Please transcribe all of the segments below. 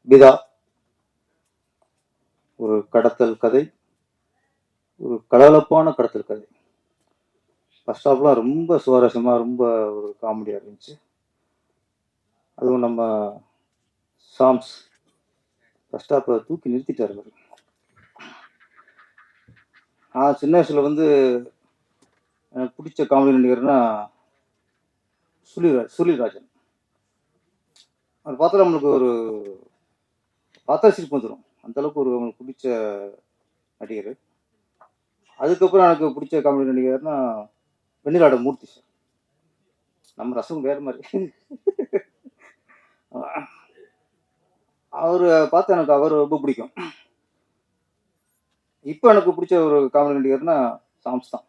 பிதா ஒரு கடத்தல் கதை, ஒரு கலகலப்பான கடத்தல் கதை. ஃபர்ஸ்ட் ஹாஃப்லாம் ரொம்ப சுவாரஸ்யமா, ரொம்ப ஒரு காமெடியா இருந்துச்சு. அதுவும் நம்ம சாம்ஸ் ஃபர்ஸ்ட் ஹாஃப்ப தூக்கி நிறுத்திட்டாரு அவரு. நான் சின்ன வயசுல வந்து எனக்கு பிடிச்ச காமெடி நடிகர்னா சுழிராஜன். அவர் பார்த்தா நம்மளுக்கு ஒரு பார்த்தா சிரிப்பு வந்துரும். அந்த அளவுக்கு ஒரு நம்மளுக்கு பிடிச்ச நடிகரு. அதுக்கப்புறம் எனக்கு பிடிச்ச காமெடி நடிகர்னா வெண்ணிலாட மூர்த்தி சார். நம்ம ரசம் வேற மாரி. அவரு பார்த்தா எனக்கு அவரு ரொம்ப பிடிக்கும். இப்ப எனக்கு பிடிச்ச ஒரு காமெடி நடிகர்னா சாம்ஸ் தான்.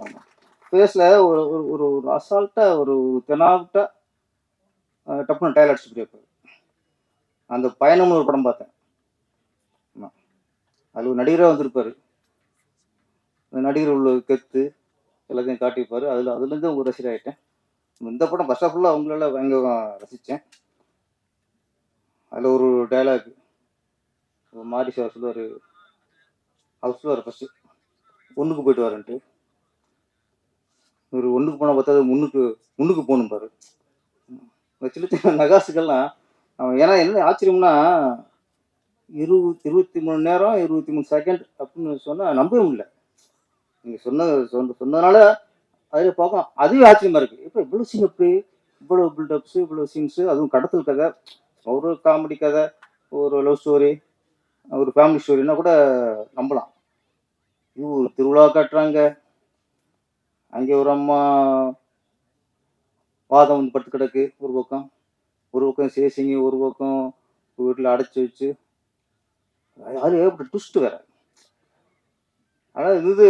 ஆமா. ஃபேஸ்ல ஒரு ஒரு ஒரு ஒரு அசால்ட்டா ஒரு தெனாவட்டா டப்புனு டயல் அடிச்சுட்டு போயிருப்பாரு. அந்த பயணம்னு ஒரு படம் பார்த்தேன். ஆமா. அதுல ஒரு நடிகரா வந்திருப்பாரு. அந்த நடிகர் உள்ள கெத்து எல்லாத்தையும் காட்டியிருப்பாரு. அதுலேருந்து ஒரு ரசிகர் ஆயிட்டேன். இந்த படம் ஃபர்ஸ்ட் ஆஃப் ஃபுல்லா அவங்களால பயங்கர ரசிச்சேன். அதுல ஒரு டயலாக் மாரி சார் சொல்லுவாரு, அவர் சொல்லுவாரு ஃபர்ஸ்ட்டு, "ஒண்ணுக்கு போயிட்டு வரேன்ட்டு." இவரு ஒண்ணுக்கு போனா பத்தாது முன்னுக்கு முன்னுக்கு போகணும்பாரு. இந்த சின்ன சின்ன நகாசுக்கெல்லாம் ஏன்னா என்ன ஆச்சரியம்னா, 23 நேரம், 23 செகண்ட் அப்படின்னு சொன்னா நம்பவே முடியல. நீங்க சொன்னதுனால அதில பார்க்கும். அதுவே ஆச்சரியமா இருக்கு. எப்ப இவ்வளோ சீன் எப்படி? இவ்வளோ பில்டப்ஸ், இவ்வளோ சீன்ஸ் அதுவும் கடத்தல் கதை, ஒரு காமெடி கதை, ஒரு லவ் ஸ்டோரி, ஒரு ஃபேமிலி ஸ்டோரின்னா கூட நம்பலாம். இது ஒரு திருவிழா காட்டுறாங்க. அங்கே ஒரு அம்மா வாதம் வந்து படுத்து கிடக்கு ஒரு பக்கம். ஒரு பக்கம் சேசிங்க, ஒரு பக்கம் வீட்ல அடைச்சு வச்சு, அது ஏகப்பட்ட ட்விஸ்ட் வேற. ஆனா இது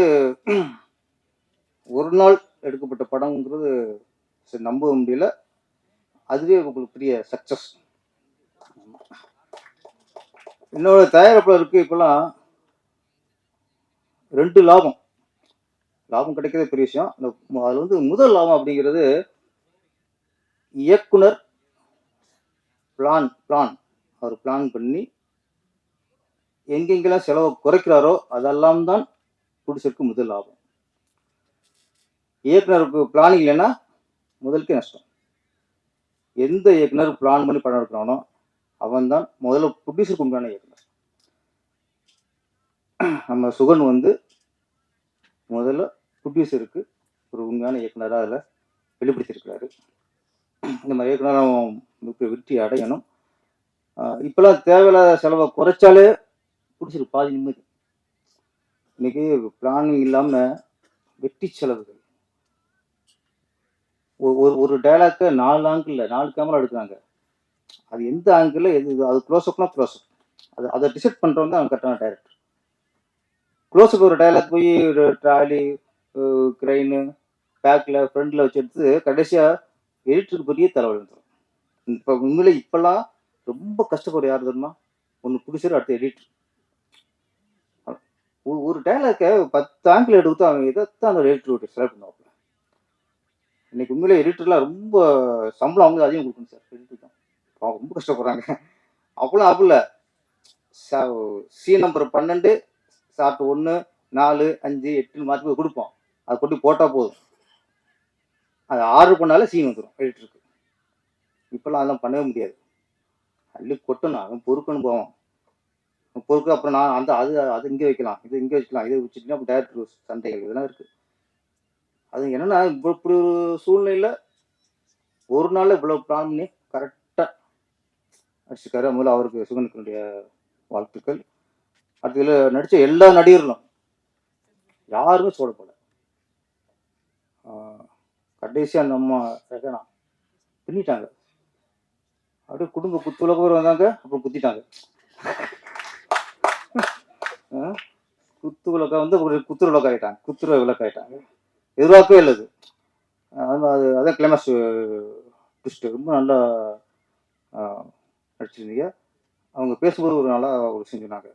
ஒரு நாள் எடுக்கப்பட்ட படம்ங்கிறது சரி நம்ப முடியல. அதுவே உங்களுக்கு பெரிய சக்சஸ். இன்னொரு தயாரிப்பாளருக்கு இப்பலாம் 2 லாபம். லாபம் கிடைக்கிறதே பெரிய விஷயம். அது வந்து முதல் லாபம் அப்படிங்கிறது இயக்குனர் பிளான் அவர் பிளான் பண்ணி எங்கெங்கெல்லாம் செலவ குறைக்கிறாரோ அதெல்லாம் தான் புடிச்சருக்கு முதல் லாபம். இயக்குனருக்கு பிளானிங் இல்லைன்னா முதலுக்கே நஷ்டம். எந்த இயக்குனர் பிளான் பண்ணி படம் எடுக்கிறானோ அவன் தான் முதல்ல ப்ரொடியூசருக்கு உண்டான இயக்குனர். நம்ம சுகன் வந்து முதல்ல ப்ரொடியூசருக்கு ஒரு உண்மையான இயக்குனரா அதில் வெளிப்படுத்தியிருக்கிறாரு. இந்த மாதிரி இயக்குனரும் வெற்றி அடையணும். இப்பெல்லாம் தேவையில்லாத செலவை குறைச்சாலே ப்ரொடியூசருக்கு பாதி நிம்மதி. இன்னைக்கு பிளானிங் இல்லாம வெட்டி செலவுகள். ஒரு ஒரு டைலாக்க 4 ஆங்கிள் 4 கேமரா எடுக்கிறாங்க. அது எந்த ஆங்கிள் எது அது க்ளோஸ்அப்னா க்ளோஸ்அப். அதை டிசைட் பண்றவங்க தான் கரெக்டான டைரக்டர். க்ளோஸ்அப் ஒரு டைலாக் போய் ஒரு ட்ராலி, கிரெயின், பேக்ல, ஃப்ரண்ட்ல வச்சு எடுத்து கடைசியா எடிட்டருக்கு பெரிய தலைவலி வந்துடும். இப்போ உண்மையிலே இப்பெல்லாம் ரொம்ப கஷ்டப்படுற யார் தெரியுமா? ஒன்று ப்ரொடியூசர், அடுத்து எடிட்டர். ஒரு டைலாக்க 10 ஆங்கிள் எடுத்து அவன் இதைத்தான் அந்த எடிட்டர் செலக்ட் பண்ணுவாங்க. இன்னைக்கு உண்மையிலே எடிட்டர்லாம் ரொம்ப சம்பளம் அவங்க அதிகம் கொடுக்கணும் சார். எடிட்டர் தான் அவங்க ரொம்ப கஷ்டப்படுறாங்க. அப்பெல்லாம் அப்பல சீன் நம்பர் 12 ஷார்ட் 1 4 5 8 மாற்றி போய் கொடுப்போம். அதை கொண்டு போட்டா போதும். அதை ஆர்டர் பண்ணாலே சீன் வந்துடும் எடிட்டருக்கு. இப்பெல்லாம் அதெல்லாம் பண்ணவே முடியாது. அள்ளி கொட்டணும், அவன் பொறுக்கணும் போவான். பொறுக்கு அப்புறம் நான் அந்த அது அது இங்கே வைக்கலாம், இது இங்கே வச்சுக்கலாம், இதை வச்சுட்டுனா டேரக்டர் சண்டைகள் இதெல்லாம் இருக்கு. அது என்னன்னா இப்படி ஒரு சூழ்நிலையில ஒரு நாள்ல இவ்வளவு பிளான் பண்ணி கரெக்டா நடிச்சிருக்காரு. முதல்ல அவருக்கு சுகனுக்கு வாழ்த்துக்கள். அடுத்து இதில் நடிச்ச எல்லா நடிகர்களும் யாருமே சோழப்படல. கடைசியா அந்த அம்மா ரெகனா பின்னிட்டாங்க. அப்படியே குடும்ப குத்துலகம் வந்தாங்க, அப்புறம் குத்திட்டாங்க. குத்து விளக்கா வந்து ஒரு குத்துற விளக்கு ஆகிட்டாங்க, குத்துற விளக்கு ஆகிட்டாங்க. எதிர்பார்க்கவே இல்லை அது. அதான் கிளைமேக்ஸ் ட்விஸ்ட். ரொம்ப நல்லா நடிச்சிருந்தீங்க. அவங்க பேசும்போது ஒரு நல்லா ஒரு செஞ்சுனாங்க.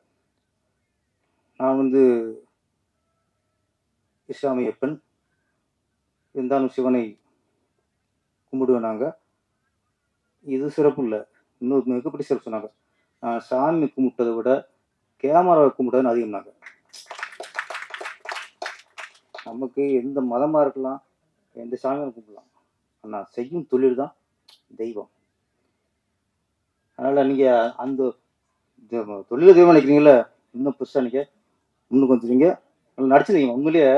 நான் வந்து இஸ்லாமிய பெண் இருந்தாலும் சிவனை கும்பிடுவேன். நாங்கள் இது சிறப்பு இல்லை. இன்னொரு மிகப்பெரிய சிறப்பு சொன்னாங்க. சாமி கும்பிட்டதை விட கேமராவை கும்பிட்டதுன்னு அதிகம்னாங்க. நமக்கு எந்த மதமாக இருக்கலாம், எந்த சாமியும் கும்பிடலாம். ஆனால் செய்யும் தொழில் தான் தெய்வம். அதனால் நீங்கள் அந்த தொழிலை தெய்வம் நினைக்கிறீங்கள, இன்னும் பெருசாக நினைக்க முன்னுக்கு வந்துடுவீங்க. நல்லா நடிச்சிருக்கீங்க. உண்மையிலேயே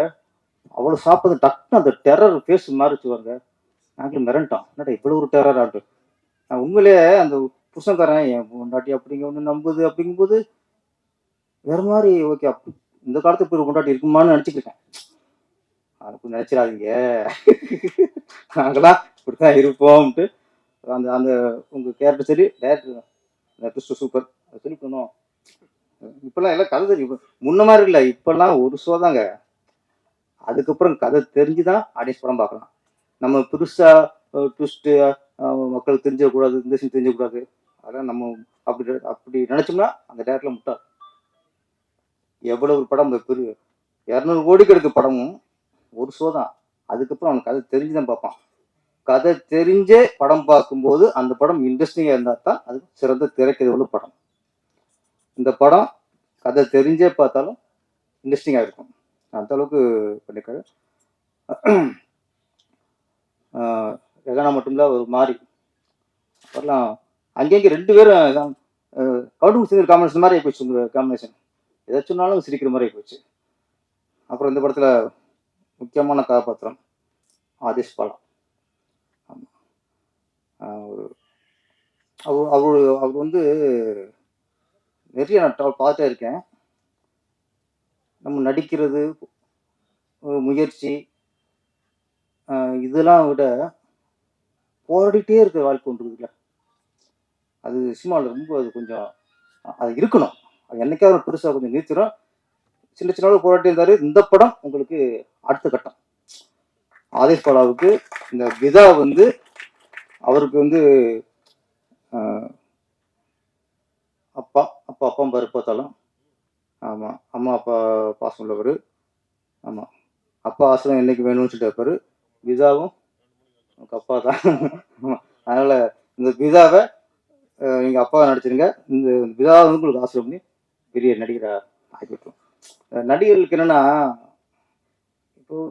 அவ்வளோ சாப்பிட்றது டக்குன்னு அந்த டெரர் ஃபேஸ் மாறிச்சு பாருங்க. நாங்களும் மிரண்டோம். என்னடா இவ்வளோ ஒரு டெரர் ஆட்டு. நான் உண்மையிலேயே அந்த புருஷன்காரன் என் பொண்டாட்டி அப்படிங்க ஒன்று நம்புது அப்படிங்கும்போது வேற மாதிரி ஓகே. அப்படி இந்த காலத்து இப்போ ஒரு பொண்டாட்டி இருக்குமான்னு நினச்சிட்டு இருக்கேன். அதுக்கு நினச்சிடாதீங்க. நாங்களாம் இப்படித்தான் இருப்போம்ட்டு அந்த அந்த உங்கள் கேரக்டர் சரி, டேரக்டர் சூப்பர். அது சொல்லி பண்ணோம். இப்பெல்லாம் எல்லாம் கதை தெரியும். முன்ன மாதிரி இல்லை. இப்பெல்லாம் ஒரு ஷோ தாங்க. அதுக்கப்புறம் கதை தெரிஞ்சு தான் ஆடியன்ஸ் படம் பார்க்கலாம். நம்ம புதுசாக ட்விஸ்ட்டு மக்களுக்கு தெரிஞ்சிடக்கூடாது, இந்த சீன் தெரிஞ்சிடக்கூடாது. அதெல்லாம் நம்ம அப்படி அப்படி நினச்சோம்னா அந்த டேரக்டில் முட்டாள். எவ்வளோ ஒரு படம் பெரிய 200 கோடிக்கு எடுக்க படமும் ஒரு ஷோ தான். அதுக்கப்புறம் அவனுக்கு கதை தெரிஞ்சு தான் பார்ப்பான். கதை தெரிஞ்சே படம் பார்க்கும்போது அந்த படம் இன்ட்ரெஸ்டிங்காக இருந்தால் தான் அது சிறந்த திரைக்கதை உள்ள படம். இந்த படம் கதை தெரிஞ்சே பார்த்தாலும் இன்ட்ரெஸ்டிங்காக இருக்கும். அந்த அளவுக்கு பண்ணிக்காரு. ரெகனா மட்டும்ல ஒரு மாதிரி வரலாம். அங்கேயும் 2 பேரும் கவுண்டும் சிங்கிள் காம்பினேஷன் மாதிரி ஆகிப்போச்சு. உங்கள் காம்பினேஷன் எதை சொன்னாலும் சிரிக்கிற மாதிரி ஆகிப்போச்சு. அப்புறம் இந்த படத்தில் முக்கியமான கதாபாத்திரம் ஆதிஷ் பாலா. ஒரு அவர் வந்து நிறைய நான் பார்த்துட்டே இருக்கேன். நம்ம நடிக்கிறது, முயற்சி, இதெல்லாம் விட போராடிட்டே இருக்கிற வாழ்க்கை ஒன்று இருக்குல்ல, அது சினிமாவில் ரொம்ப அது கொஞ்சம் அது இருக்கணும். அது என்னைக்காவது பெருசாக கொஞ்சம் நிறுத்திடும். சின்ன சின்ன போராட்டி இருந்தார். இந்த படம் உங்களுக்கு அடுத்த கட்டம். ஆதிஷ் பாலாவுக்கு இந்த விதா வந்து அவருக்கு வந்து அப்பா பாரு பார்த்தாலும் ஆமாம், அம்மா அப்பா பாசம் உள்ளவர். ஆமாம், அப்பா ஆசிரம் என்னைக்கு வேணும்னு சொல்லிட்டு இருப்பார். விதாவும் உங்கள் அப்பா தான். அதனால் இந்த விதாவை எங்கள் அப்பாவை நடிச்சிருங்க. இந்த விதாவை வந்து உங்களுக்கு ஆசிரம் பண்ணி பெரிய நடிகராக ஆகிவிட்டோம். நடிகர்களுக்கு என்னென்னா, இப்போது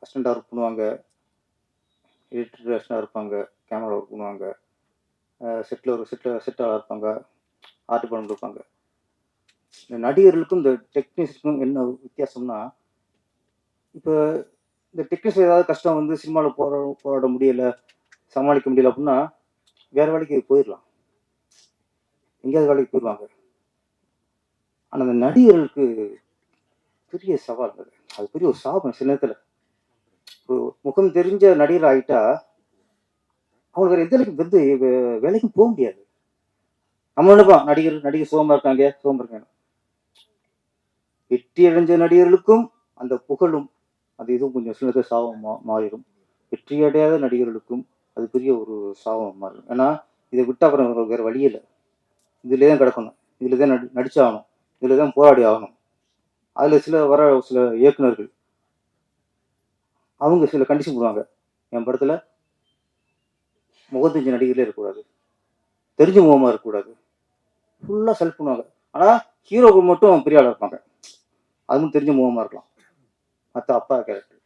அசிஸ்டண்டாக ஒர்க் பண்ணுவாங்க, எடிட்டர் அசிஸ்டண்டாக இருப்பாங்க, கேமரா ஒர்க் பண்ணுவாங்க, செட்டாக இருப்பாங்க, ஆர்ட் பண்ண இருப்பாங்க. இந்த நடிகர்களுக்கும் இந்த டெக்னீஷியனுக்கும் என்ன வித்தியாசம்னா, இப்போ இந்த டெக்னீஷியன் ஏதாவது கஷ்டம் வந்து சினிமாவில் போராட முடியலை, சமாளிக்க முடியல அப்படின்னா வேறு வேலைக்கு போயிடலாம், எங்கேயாவது வேலைக்கு போயிடுவாங்க. ஆனால் அந்த நடிகர்களுக்கு பெரிய சவால் அது பெரிய ஒரு சாபம். சில நேரத்தில் முகம் தெரிஞ்ச நடிகர் ஆகிட்டா அவங்களுக்கு வேறு எந்த அளவுக்கு வந்து வேலைக்கும் போக முடியாது. நம்ம நினைப்போம் நடிகர் சுகமாக இருக்காங்க. வெற்றி அடைஞ்ச நடிகர்களுக்கும் அந்த புகழும் அது இதுவும் கொஞ்சம் சில நேரத்தில் சாபம் மாறிடும். வெற்றி அடையாத நடிகர்களுக்கும் அது பெரிய ஒரு சாபம் மாறிடும். ஏன்னா இதை விட்டு அப்புறம் வேறு வழி இல்லை. இதில் தான் கிடக்கணும், இதில் தான் நடிச்சாகணும், இதில் தான் போராடி ஆகணும். அதில் சில இயக்குநர்கள் அவங்க சில கண்டிஷன் போடுவாங்க. என் படத்தில் முகத்தஞ்சு நடிகர்களே இருக்கக்கூடாது, தெரிஞ்ச முகமாக இருக்கக்கூடாது, ஃபுல்லாக செலக்ட் பண்ணுவாங்க. ஆனால் ஹீரோக்கள் மட்டும் பெரிய ஆளாக இருப்பாங்க, அதுவும் தெரிஞ்ச முகமாக இருக்கலாம். மற்ற அப்பா கேரக்டர்,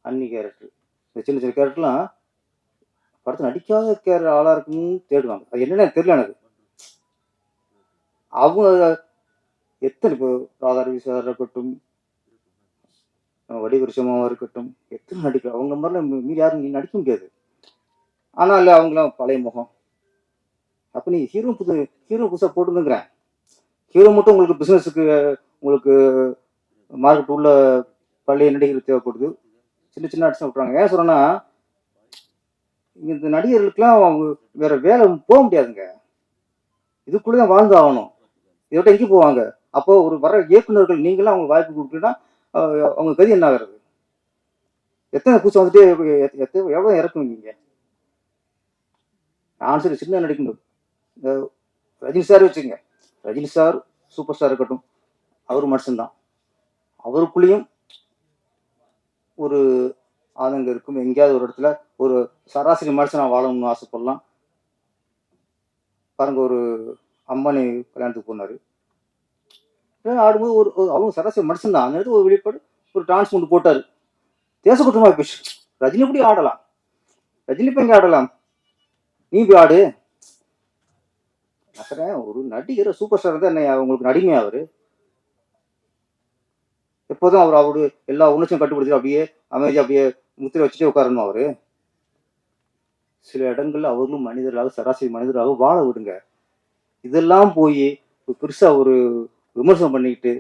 அன்னி கேரக்டர், இந்த சின்ன சின்ன கேரக்டர்லாம் படத்தில் நடிக்காத ஆளாக இருக்குன்னு தேடுவாங்க. அது என்னென்ன தெரியல எனக்கு. அவங்க எத்தனை இப்போ ராதாரவி சார் இருக்கட்டும், வடிவரிசமாவாக இருக்கட்டும், எத்தனை நடிக்க அவங்க மாதிரிலாம் மீறி யாரும் நீ நடிக்க முடியாது. ஆனால் இல்லை, அவங்களாம் பழைய முகம். அப்போ நீ ஹீரோ புதுசாக போட்டுருந்துங்கிறேன். ஹீரோ மட்டும் உங்களுக்கு பிஸ்னஸுக்கு உங்களுக்கு மார்க்கெட் உள்ள பழைய நடிகர்கள் தேவைப்படுது. சின்ன சின்ன ஆர்டிஸ்ட் விட்றாங்க. ஏன் சொல்கிறேன்னா, இந்த நடிகர்களுக்கெல்லாம் அவங்க வேறு வேலை போக முடியாதுங்க. இதுக்குள்ளே தான் வாழ்ந்து ஆகணும். இதை விட்டு எங்கே போவாங்க? அப்போது ஒரு வர இயக்குநர்கள் நீங்களாம் அவங்க வாய்ப்பு கொடுத்தீங்கன்னா அவங்க கதி என்ன ஆகிறது? எத்தனை பூச்சி வந்துட்டு எவ்வளோ இறக்குவீங்க நீங்கள்? நான் சரி சின்ன நடிக்கணும். இந்த ரஜினி சார் வச்சுங்க, ரஜினி சார் சூப்பர் ஸ்டார் இருக்கட்டும், அவர் மனுஷன்தான். அவருக்குள்ளேயும் ஒரு ஆதங்கம் இருக்கும். எங்கேயாவது ஒரு இடத்துல ஒரு சராசரி மனுஷனாக வாழணும்னு ஆசைப்படலாம். பாருங்க, ஒரு அம்பானி கல்யாணத்துக்கு போனாரு. ஆடும்போது அவங்க சராசரி மனுஷன் தான். அந்த இடத்துல ஒரு வெளிப்பாடு, ஒரு டான்ஸ் ஒன்று போட்டாரு. தேச குற்றமா போயிடுச்சு. ரஜினி எப்படி ஆடலாம்? ரஜினி இப்ப எங்க ஆடலாம்? நீ போய் ஆடு. நான் சொல்றேன், ஒரு நடிகர் சூப்பர் ஸ்டார் தான் என்ன உங்களுக்கு நடிமையா அவரு? எப்போதும் அவரு எல்லா உணர்ச்சியும் கட்டுப்படுத்தி அப்படியே அமைதியா அப்படியே முத்திரை வச்சுட்டே உட்காரணும் அவரு? சில இடங்கள்ல அவர்களும் மனிதர்களாக, சராசரி மனிதராக வாழ விடுங்க. இதெல்லாம் போய் பெருசா ஒரு விமர்சனம் பண்ணிக்கிட்டு,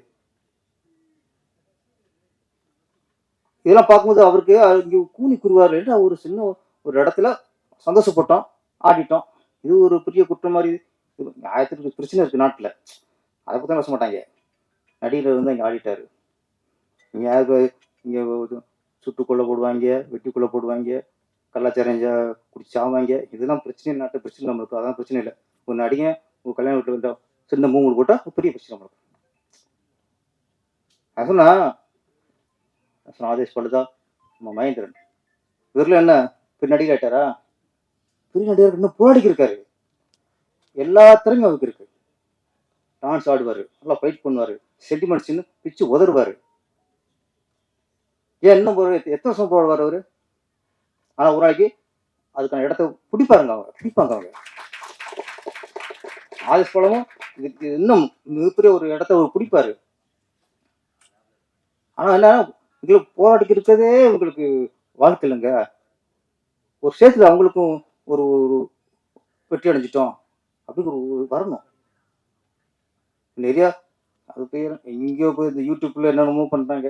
இதெல்லாம் பார்க்கும்போது அவருக்கு இங்க கூனி குருவாரு. ஒரு சின்ன ஒரு இடத்துல சந்தோஷப்பட்டோம், ஆடிட்டோம். இது ஒரு பெரிய குற்றம் மாதிரி. ஆயிரத்துக்கு பிரச்சனை இருக்கு நாட்டுல. அதை பத்தி பேச மாட்டாங்க. நடிகர் வந்து அங்க ஆடிட்டாரு. இங்க யாருக்கு இங்க சுட்டுக் கொல்ல போடுவாங்க, வெட்டி கொல்ல போடுவாங்க, கள்ளச்சாராயம் குடிச்சு சாவாங்க. இதெல்லாம் பிரச்சனை, நாட்டு பிரச்சனை நம்ம இருக்கு. அதான் பிரச்சனை இல்லை. ஒரு நடிகன் ஒரு கல்யாண வீட்டுல வந்தா சின்ன மூங்கல் போட்டா பெரிய பிரச்சனை நம்மளுக்கு. சொன்னா ஆதேஷ் பழுதா நம்ம மகேந்திரன், இவரில் என்ன பெரிய நடிகர் ஆயிட்டாரா? பெரிய நடிகர் இன்னும் போராடிக்கு இருக்காரு. எல்லா திறமையும் அவருக்கு இருக்கு. டான்ஸ் ஆடுவாரு, நல்லா ஃபைட் பண்ணுவாரு, சென்டிமெண்ட்ஸ்ன்னு பிச்சு உதறுவாரு. ஏன் இன்னும் எத்தனை வருஷம் போடுவார் அவரு? ஆனா ஒரு நாளைக்கு அதுக்கான இடத்த பிடிப்பாருங்க, அவங்க ஆதேஷ் பழமும் இதுக்கு இன்னும் மிகப்பெரிய ஒரு இடத்த அவர் பிடிப்பாரு. ஆனா என்ன, இதுல போராடிக்கு இருக்கிறதே உங்களுக்கு வாழ்க்கை இல்லைங்க. ஒரு ஸ்டேஜ்ல அவங்களுக்கும் ஒரு வெற்றி அடைஞ்சிட்டோம் அப்படின்னு ஒரு வரணும். நிறைய அது பேர் எங்கேயோ போய் இந்த யூடியூப்ல என்னென்னமோ பண்றாங்க,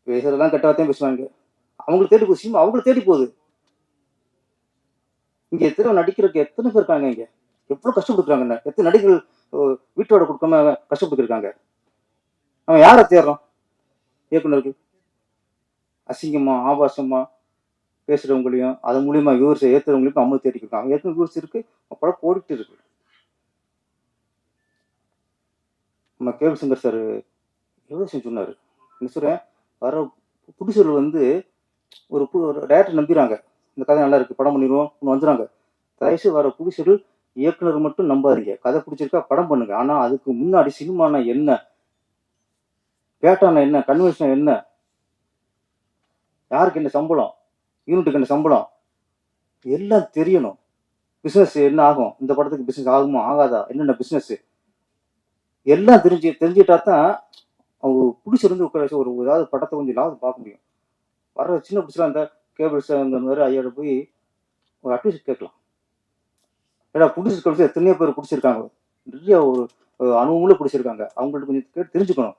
பேசுறதெல்லாம் கெட்ட வார்த்தையும் பேசுவாங்க. அவங்களுக்கு தேடி போகுது, சினிமா அவங்களுக்கு தேடி போகுது. இங்க எத்தனை நடிக்கிறதுக்கு எத்தனை பேர் இருக்காங்க, இங்க எவ்வளவு கஷ்டப்பட்டுருக்காங்க. எத்தனை நடிகர்கள் வீட்டோட கொடுக்காம கஷ்டப்பட்டு இருக்காங்க. அவன் யாரை தேடுறான்? இயக்குநர்கள் அசிங்கமா ஆபாசமா பேசுறவங்களையும் அது மூலியமா வியூவர்ஸ் ஏத்துறவங்களையும் அம்மா தேடிட்டு இருக்காங்க. ஏற்கனவே வியூவர்ஸ் இருக்கு, அப்பெல்லாம் போடிட்டு இருக்கு. நம்ம கேபிள் சங்கர் சார் எவ்வளவு சொன்னாரு. என்ன சொல்றேன், வர புடிசர்கள் வந்து ஒரு டேரக்டர் நம்பிடுறாங்க, இந்த கதை நல்லா இருக்கு படம் பண்ணிடுவோம் வந்துடுறாங்க. தயவுசு வர புடிசர்கள் இயக்குனர் மட்டும் நம்பாதீங்க. கதை பிடிச்சிருக்கா படம் பண்ணுங்க. ஆனா அதுக்கு முன்னாடி சினிமானா என்ன, பேட்டானா என்ன, கன்வென்ஷன் என்ன, யாருக்கு என்ன சம்பளம், யூனிட்டுக்கு என்ன சம்பளம், எல்லாம் தெரியணும். பிசினஸ் என்ன ஆகும், இந்த படத்துக்கு பிசினஸ் ஆகுமா ஆகாதா, என்னென்ன பிசினஸ் எல்லாம் தெரிஞ்சுட்டா தான் அவங்க பிடிச்சிருந்து உட்கார வச்சு ஒரு ஏதாவது படத்தை கொஞ்சம் லாபம் பார்க்க முடியும். வர சின்ன பிடிச்சலாம் இந்த கேபிள்ஸ் அந்த மாதிரி ஐயோட போய் ஒரு அட்வைஸ் கேட்கலாம். ஏன்னா பிடிச்சி எத்தனையோ பேர் பிடிச்சிருக்காங்க, நிறைய ஒரு அனுபவங்களும் பிடிச்சிருக்காங்க. அவங்கள்ட்ட கொஞ்சம் கேட்டு தெரிஞ்சுக்கணும்.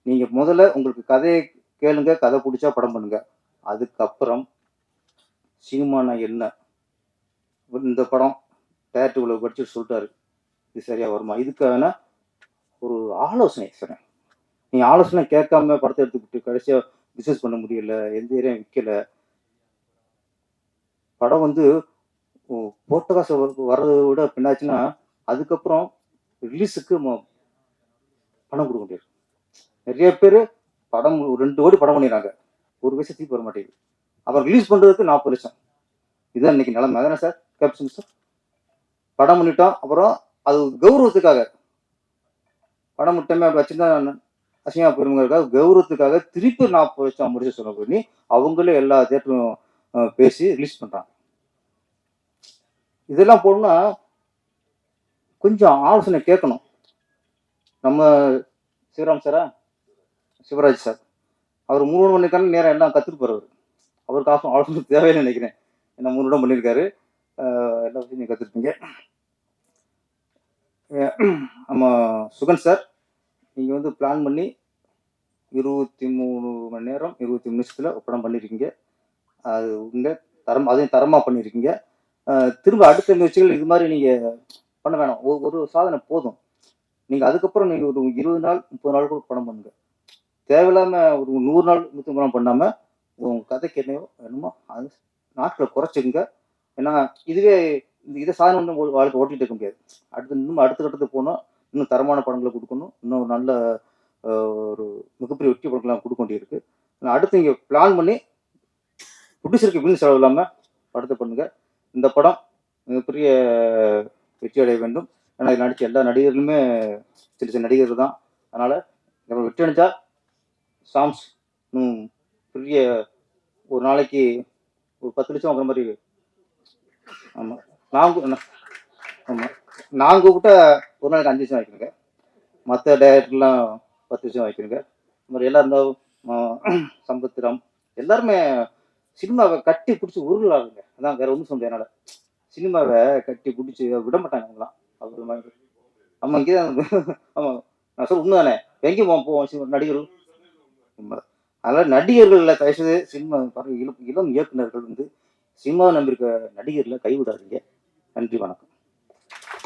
நீங்க முதல்ல உங்களுக்கு கதையை கேளுங்க, கதை பிடிச்சா படம் பண்ணுங்க. அதுக்கப்புறம் சினிமானா என்ன, இந்த படம் டேரக்டர் இவ்வளவு பட்ஜெட் சொல்லிட்டாரு, இது சரியா வருமா, இதுக்கான ஒரு ஆலோசனை சொன்னேன். நீங்க ஆலோசனை கேட்காம படத்தை எடுத்துக்கிட்டு கடைசியா பிசினஸ் பண்ண முடியல, எந்த ஏரியா விற்கல, படம் வந்து போட்ட காசு வர்றதை விட பின்னாச்சுன்னா அதுக்கப்புறம் ரிலீஸுக்கு பணம் கொடுக்க முடியாது. நிறைய பேர் படம் 2 கோடி படம் பண்ணிடுறாங்க, ஒரு பைசா திருப்பி வர மாட்டேங்குது. அப்புறம் ரிலீஸ் பண்றதுக்கு 40 லட்சம். இதுதான் இன்னைக்கு நிலைமை. அதானே சார் கேப்ஷன் சார்? படம் பண்ணிட்டோம், அப்புறம் அது கௌரவத்துக்காக படம் முட்டமே அப்படி வச்சிருந்தா அசிங்கமா போயிருங்கிறதுக்காக கௌரவத்துக்காக திருப்பி 40 லட்சம் 50 லட்சம் செலவு பண்ணி அவங்களே எல்லா தேட்டரும் பேசி ரிலீஸ் பண்றாங்க. இதெல்லாம் போடணும்னா கொஞ்சம் ஆலோசனை கேட்கணும். நம்ம சிவராம் சாரா, சிவராஜ் சார், அவர் 3 மணிக்கான நேரம் எல்லாம் கத்துட்டு போறவர். அவருக்கு ஆலோசனை தேவையில்லை நினைக்கிறேன். என்ன 3 இடம் பண்ணியிருக்காரு, எல்லா விஷயம் நீங்க கத்துருப்பீங்க. நம்ம சுகன் சார், நீங்க வந்து பிளான் பண்ணி 23 மணி நேரம் 23 நிமிஷத்துல படம் பண்ணிருக்கீங்க. அது உங்க அதையும் தரமா பண்ணிருக்கீங்க. திரும்ப அடுத்த முயற்சிகள் இது மாதிரி நீங்க பண்ண வேணாம். ஒரு சாதனை போதும். நீங்க அதுக்கப்புறம் நீங்க ஒரு 20 நாள் 30 நாள் கூட படம் பண்ணுங்க. தேவையில்லாம ஒரு 100 நாள் 150 நாள் பண்ணாம உங்க கதைக்கு என்னமோ அது நாட்களை குறைச்சிங்க. ஏன்னா இதுவே இதை சாதனை வாழ்க்கை ஓட்டிட்டு இருக்க முடியாது. இன்னும் அடுத்த கட்டத்துக்கு போகணும், இன்னும் தரமான படங்களை கொடுக்கணும், இன்னும் நல்ல ஒரு மிகப்பெரிய வெற்றி படங்கள்லாம் கொடுக்க வேண்டியிருக்கு. அடுத்து இங்கே பிளான் பண்ணி ப்ரொடியூசருக்கு வீண் செலவு இல்லாமல் படத்தை பண்ணுங்க. இந்த படம் மிகப்பெரிய வெற்றி அடைய வேண்டும். ஏன்னா இதில் நடித்த எல்லா நடிகர்களுமே சின்ன சின்ன நடிகர்கள் தான். அதனால் நம்ம வெற்றி அடைஞ்சா சாங்ஸ் பெரிய ஒரு நாளைக்கு ஒரு 10 லட்சம் வாங்குற மாதிரி. ஆமாம், ஆமாம், நான் கூப்பிட்டா ஒரு நாளைக்கு 5 லட்சம் வாங்கிக்கிறேங்க. மற்ற டைரக்டர்லாம் 10 லட்சம் வாங்கிக்கிறேங்க. இந்த மாதிரி எல்லாம் இருந்தாலும் சம்பத்ராம் எல்லாருமே சினிமாவை கட்டி பிடிச்சி உருளாருங்க. அதான் வேற ஒன்றும் சொல்ல என்னால். சினிமாவை கட்டி பிடிச்சி விட மாட்டாங்க அவங்களாம். அவர் மாதிரி ஆமாம், இங்கே தான். ஆமாம், நான் சொல்ல உண்மை தானே. எங்கேயும் போவோம் நடிகர்கள். அதனால் நடிகர்களில் தயவுசெய்து சினிமா இளம் இயக்குநர்கள் சினிமாவை நம்பியிருக்க நடிகர்களை கைவிடாதீங்க. நன்றி, வணக்கம்.